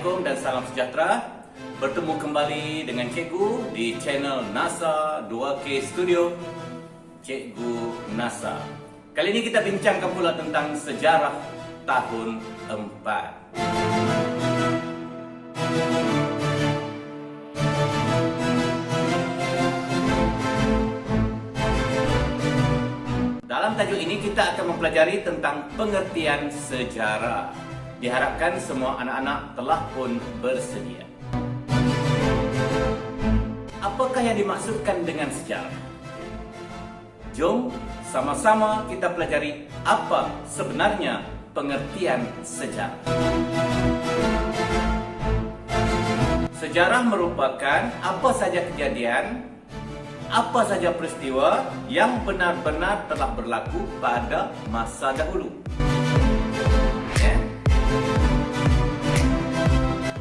Assalamualaikum dan salam sejahtera. Bertemu kembali dengan Cikgu di channel NASA 2K Studio, Cikgu NASA. Kali ini kita bincangkan pula tentang sejarah tahun 4. Dalam tajuk ini kita akan mempelajari tentang pengertian sejarah. Diharapkan semua anak-anak telah pun bersedia. Apakah yang dimaksudkan dengan sejarah? Jom sama-sama kita pelajari apa sebenarnya pengertian sejarah. Sejarah merupakan apa saja kejadian, apa saja peristiwa yang benar-benar telah berlaku pada masa dahulu.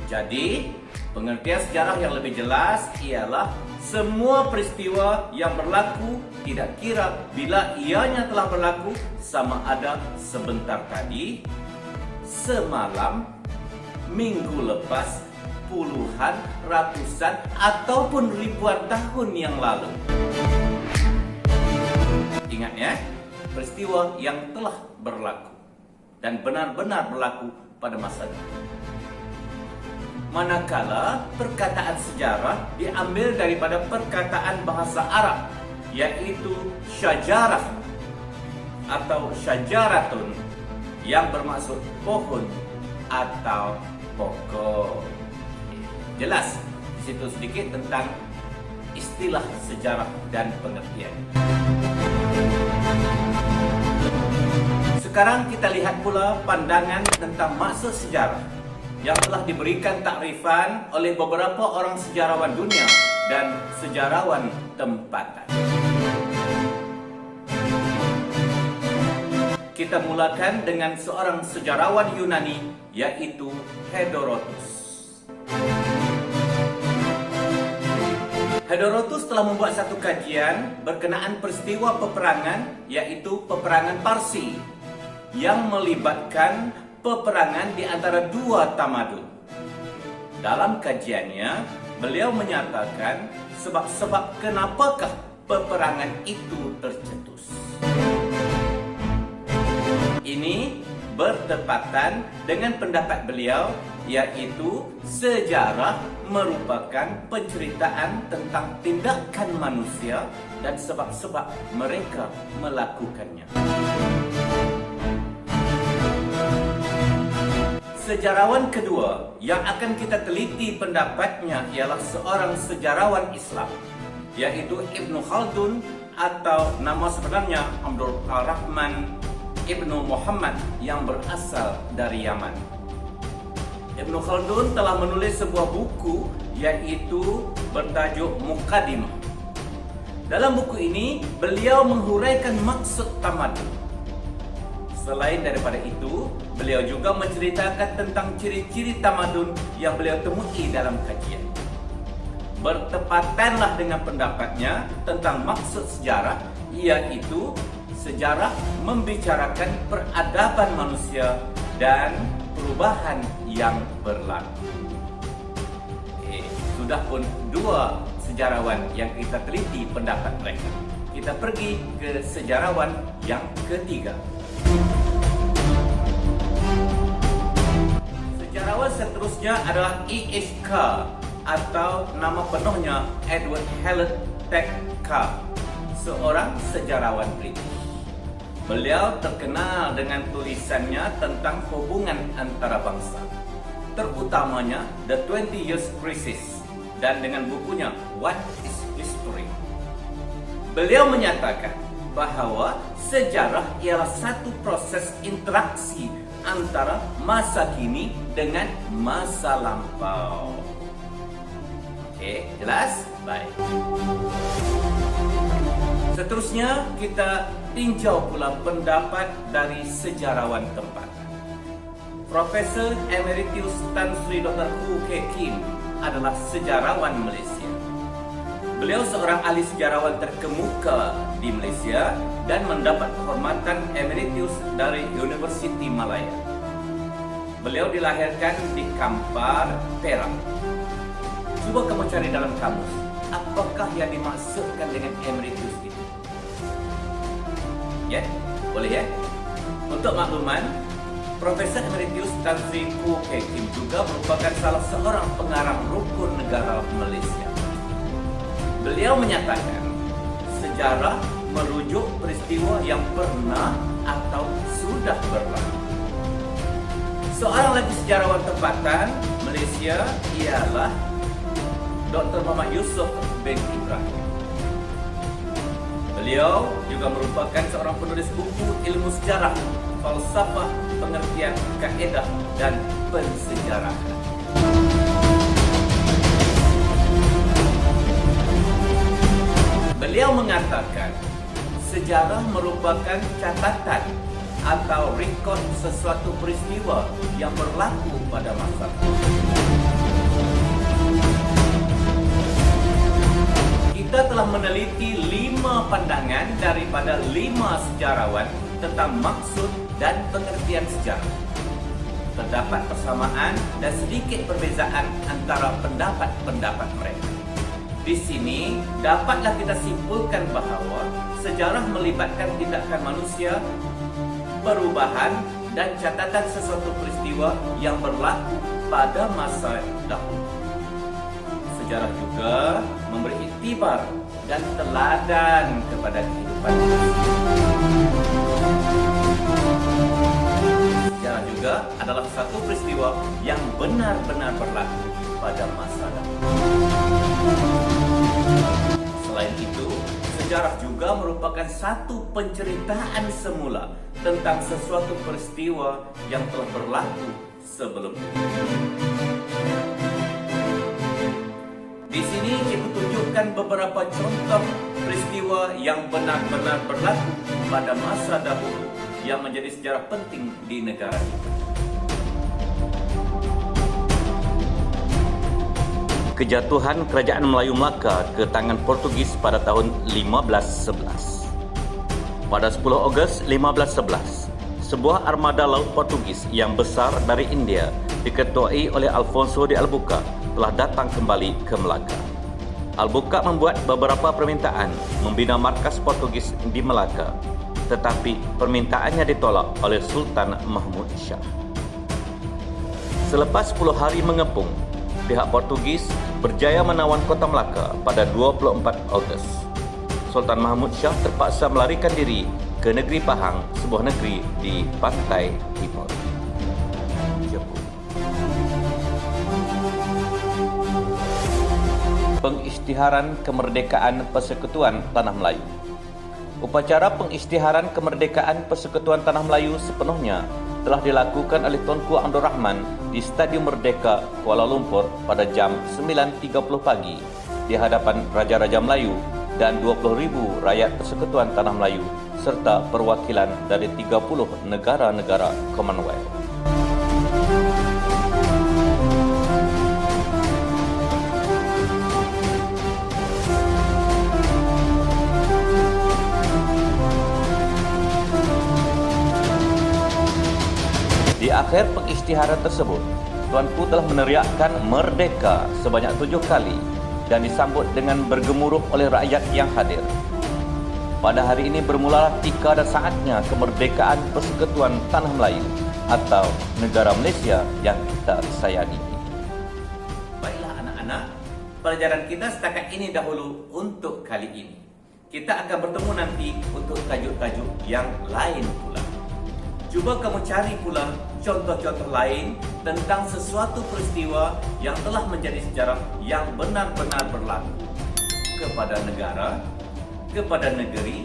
Jadi, pengertian sejarah yang lebih jelas ialah semua peristiwa yang berlaku tidak kira bila ianya telah berlaku, sama ada sebentar tadi, semalam, minggu lepas, puluhan, ratusan, ataupun ribuan tahun yang lalu. Ingat ya, peristiwa yang telah berlaku dan benar-benar berlaku pada masa itu. Manakala perkataan sejarah diambil daripada perkataan bahasa Arab, yaitu syajarah atau syajaratun, yang bermaksud pohon atau pokok. Jelas di situ sedikit tentang istilah sejarah dan pengertian. Sekarang kita lihat pula pandangan tentang maksud sejarah yang telah diberikan takrifan oleh beberapa orang sejarawan dunia dan sejarawan tempatan. Kita mulakan dengan seorang sejarawan Yunani, yaitu Herodotus. Herodotus telah membuat satu kajian berkenaan peristiwa peperangan, yaitu peperangan Parsi, yang melibatkan peperangan di antara dua tamadun. Dalam kajiannya, beliau menyatakan sebab-sebab kenapakah peperangan itu tercetus. Ini bertepatan dengan pendapat beliau, yaitu sejarah merupakan penceritaan tentang tindakan manusia dan sebab-sebab mereka melakukannya. Sejarawan kedua yang akan kita teliti pendapatnya ialah seorang sejarawan Islam, yaitu Ibnu Khaldun, atau nama sebenarnya Abdul Rahman Ibnu Muhammad, yang berasal dari Yaman. Ibnu Khaldun telah menulis sebuah buku yaitu bertajuk Muqaddimah. Dalam buku ini beliau menghuraikan maksud tamadun. Selain daripada itu, beliau juga menceritakan tentang ciri-ciri tamadun yang beliau temui dalam kajian. Bertepatanlah dengan pendapatnya tentang maksud sejarah, yaitu sejarah membicarakan peradaban manusia dan perubahan yang berlaku. Sudah pun dua sejarawan yang kita teliti pendapat mereka. Kita pergi ke sejarawan yang ketiga. Sejarawan seterusnya adalah E.H. Carr, atau nama penuhnya Edward Helen Carr, seorang sejarawan British. Beliau terkenal dengan tulisannya tentang hubungan antara bangsa, terutamanya The 20 Years Crisis, dan dengan bukunya What is History. Beliau menyatakan bahawa sejarah ialah satu proses interaksi antara masa kini dengan masa lampau. Okey, jelas? Baik. Seterusnya kita tinjau pula pendapat dari sejarawan tempatan. Profesor Emeritus Tan Sri Dr. Hu Keng Kim adalah sejarawan Malaysia. Beliau seorang ahli sejarawan terkemuka di Malaysia dan mendapat kehormatan emeritus dari Universiti Malaya. Beliau dilahirkan di Kampar, Perak. Cuba kamu cari dalam kamus, apakah yang dimaksudkan dengan emeritus itu? Ya, boleh ya? Untuk makluman, Profesor Emeritus Tan Sri Koo Keng Kim juga merupakan salah seorang pengarang rukun negara Malaysia. Beliau menyatakan, sejarah merujuk peristiwa yang pernah atau sudah berlalu. Seorang lagi sejarawan tempatan Malaysia ialah Dr. Muhammad Yusof bin Ibrahim. Beliau juga merupakan seorang penulis buku ilmu sejarah, falsafah, pengertian, kaedah, dan pensejarahan. Beliau mengatakan, sejarah merupakan catatan atau rekod sesuatu peristiwa yang berlaku pada masa lalu. Kita telah meneliti 5 pandangan daripada 5 sejarawan tentang maksud dan pengertian sejarah. Terdapat persamaan dan sedikit perbezaan antara pendapat-pendapat mereka. Di sini dapatlah kita simpulkan bahawa sejarah melibatkan tindakan manusia, perubahan dan catatan sesuatu peristiwa yang berlaku pada masa dahulu. Sejarah juga memberi iktibar dan teladan kepada kehidupan manusia. Sejarah juga adalah satu peristiwa yang benar-benar berlaku pada masa dahulu. Selain itu, sejarah juga merupakan satu penceritaan semula tentang sesuatu peristiwa yang telah berlaku sebelum itu. Di sini kita tunjukkan beberapa contoh peristiwa yang benar-benar berlaku pada masa dahulu yang menjadi sejarah penting di negara kita. Kejatuhan Kerajaan Melayu Melaka ke tangan Portugis pada tahun 1511. Pada 10 Ogos 1511, sebuah armada laut Portugis yang besar dari India diketuai oleh Alfonso de Albuquerque telah datang kembali ke Melaka. Albuquerque membuat beberapa permintaan membina markas Portugis di Melaka, tetapi permintaannya ditolak oleh Sultan Mahmud Shah. Selepas 10 hari mengepung, pihak Portugis berjaya menawan kota Melaka pada 24 Ogos. Sultan Mahmud Shah terpaksa melarikan diri ke negeri Pahang, sebuah negeri di pantai timur Jepun. Pengisytiharan Kemerdekaan Persekutuan Tanah Melayu. Upacara pengisytiharan kemerdekaan Persekutuan Tanah Melayu sepenuhnya telah dilakukan oleh Tunku Abdul Rahman di Stadium Merdeka, Kuala Lumpur pada jam 9.30 pagi di hadapan Raja-Raja Melayu dan 20,000 rakyat Persekutuan Tanah Melayu serta perwakilan dari 30 negara-negara Commonwealth. Di akhir pengisytiharan tersebut, Tuanku telah meneriakkan merdeka sebanyak 7 kali dan disambut dengan bergemuruh oleh rakyat yang hadir. Pada hari ini bermulalah tika dan saatnya kemerdekaan Persekutuan Tanah Melayu atau negara Malaysia yang kita sayangi. Baiklah anak-anak, pelajaran kita setakat ini dahulu untuk kali ini. Kita akan bertemu nanti untuk tajuk-tajuk yang lain pula. Cuba kamu cari pula contoh-contoh lain tentang sesuatu peristiwa yang telah menjadi sejarah yang benar-benar berlaku kepada negara, kepada negeri,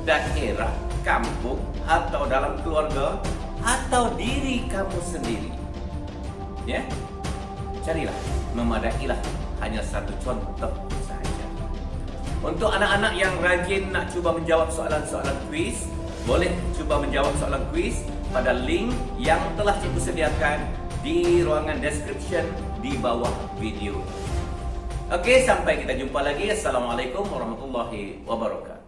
daerah, kampung, atau dalam keluarga, atau diri kamu sendiri. Ya, carilah, memadailah hanya satu contoh sahaja. Untuk anak-anak yang rajin nak cuba menjawab soalan-soalan kuis, boleh cuba menjawab soalan kuis pada link yang telah cikgu sediakan di ruangan description di bawah video. Okey, sampai kita jumpa lagi. Assalamualaikum warahmatullahi wabarakatuh.